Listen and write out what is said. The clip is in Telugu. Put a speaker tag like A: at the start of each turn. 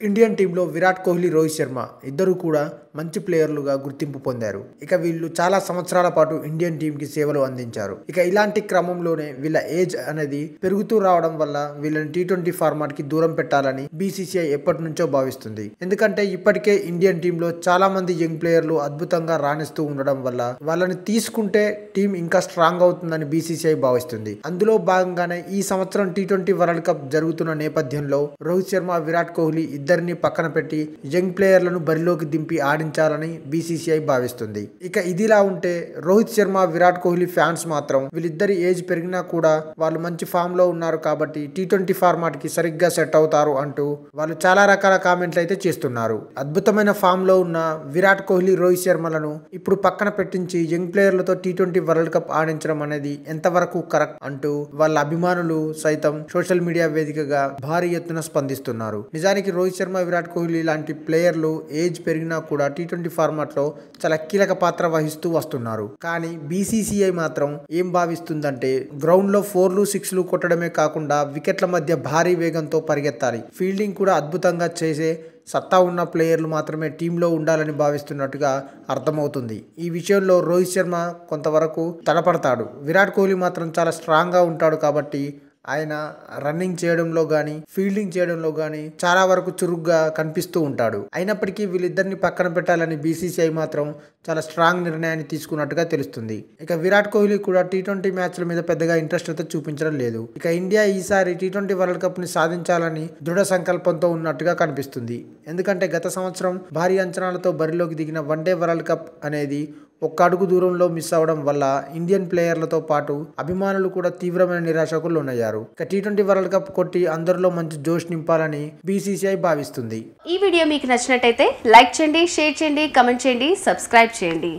A: ఇండియన్ టీంలో విరాట్ కోహ్లీ, రోహిత్ శర్మ ఇద్దరు కూడా మంచి ప్లేయర్లుగా గుర్తింపు పొందారు. ఇక వీళ్ళు చాలా సంవత్సరాల పాటు ఇండియన్ టీంకి సేవలు అందించారు. ఇక ఇలాంటి క్రమంలోనే వీళ్ళ ఏజ్ అనేది పెరుగుతూ రావడం వల్ల వీళ్ళని T20 ఫార్మాట్ కి దూరం పెట్టాలని BCCI ఎప్పటి నుంచో భావిస్తుంది. ఎందుకంటే ఇప్పటికే ఇండియన్ టీంలో చాలా మంది యంగ్ ప్లేయర్లు అద్భుతంగా రాణిస్తూ ఉండడం వల్ల వాళ్ళని తీసుకుంటే టీం ఇంకా స్ట్రాంగ్ అవుతుందని BCCI భావిస్తుంది. అందులో భాగంగానే ఈ సంవత్సరం T20 వరల్డ్ కప్ జరుగుతున్న నేపథ్యంలో రోహిత్ శర్మ, విరాట్ కోహ్లీ ఇద్దరిని పక్కన పెట్టి యంగ్ ప్లేయర్లను బరిలోకి దింపి ఆడించాలని BCCI భావిస్తుంది. ఇక ఇదిలా ఉంటే రోహిత్ శర్మ, విరాట్ కోహ్లీ ఫ్యాన్స్ మాత్రం వీళ్ళిద్దరి ఏజ్ పెరిగినా కూడా వాళ్ళు మంచి ఫామ్ లో ఉన్నారు కాబట్టి T20 ఫార్మాట్ కి సరిగ్గా సెట్ అవుతారు అంటూ వాళ్ళు చాలా రకాల కామెంట్లు అయితే చేస్తున్నారు. అద్భుతమైన ఫామ్ లో ఉన్న విరాట్ కోహ్లీ, రోహిత్ శర్మలను ఇప్పుడు పక్కన పెట్టించి యంగ్ ప్లేయర్లతో T20 వరల్డ్ కప్ ఆడించడం అనేది ఎంతవరకు కరెక్ట్ అంటూ వాళ్ళ అభిమానులు సైతం సోషల్ మీడియా వేదికగా భారీ ఎత్తున స్పందిస్తున్నారు. నిజానికి రోహిత్ శర్మ, విరాట్ కోహ్లీ లాంటి ప్లేయర్లు ఏజ్ పెరిగినా కూడా T20 ఫార్మాట్ లో చాలా కీలక పాత్ర వహిస్తూ వస్తున్నారు. కానీ BCCI మాత్రం ఏం భావిస్తుందంటే గ్రౌండ్ లో 4లు 6లు కొట్టడమే కాకుండా వికెట్ల మధ్య భారీ వేగంతో పరిగెత్తాలి, ఫీల్డింగ్ కూడా అద్భుతంగా చేసే సత్తా ఉన్న ప్లేయర్లు మాత్రమే టీంలో ఉండాలని భావిస్తున్నట్టుగా అర్థమవుతుంది. ఈ విషయంలో రోహిత్ శర్మ కొంతవరకు తడపడతాడు. విరాట్ కోహ్లీ మాత్రం చాలా స్ట్రాంగ్ గా ఉంటాడు కాబట్టి ఆయన రన్నింగ్ చేయడంలో గానీ, ఫీల్డింగ్ చేయడంలో గానీ చాలా వరకు చురుగ్గా కనిపిస్తూ ఉంటాడు. అయినప్పటికీ వీళ్ళిద్దరిని పక్కన పెట్టాలని BCCI మాత్రం చాలా స్ట్రాంగ్ నిర్ణయాన్ని తీసుకున్నట్టుగా తెలుస్తుంది. ఇక విరాట్ కోహ్లీ కూడా T20 మ్యాచ్ల మీద పెద్దగా ఇంట్రెస్ట్ అయితే చూపించడం లేదు. ఇక ఇండియా ఈసారి T20 వరల్డ్ కప్ ని సాధించాలని దృఢ సంకల్పంతో ఉన్నట్టుగా కనిపిస్తుంది. ఎందుకంటే గత సంవత్సరం భారీ అంచనాలతో బరిలోకి దిగిన వన్డే వరల్డ్ కప్ అనేది ఒక్క అడుగు దూరంలో మిస్ అవడం వల్ల ఇండియన్ ప్లేయర్లతో పాటు అభిమానులు కూడా తీవ్రమైన నిరాశకు లోనయ్యారు. ఇక T20 వరల్డ్ కప్ కొట్టి అందరిలో మంచి జోష్ నింపాలని BCCI భావిస్తుంది.
B: ఈ వీడియో మీకు నచ్చినట్టయితే లైక్ చేయండి, షేర్ చేయండి, కమెంట్ చేయండి, సబ్స్క్రైబ్ చేయండి.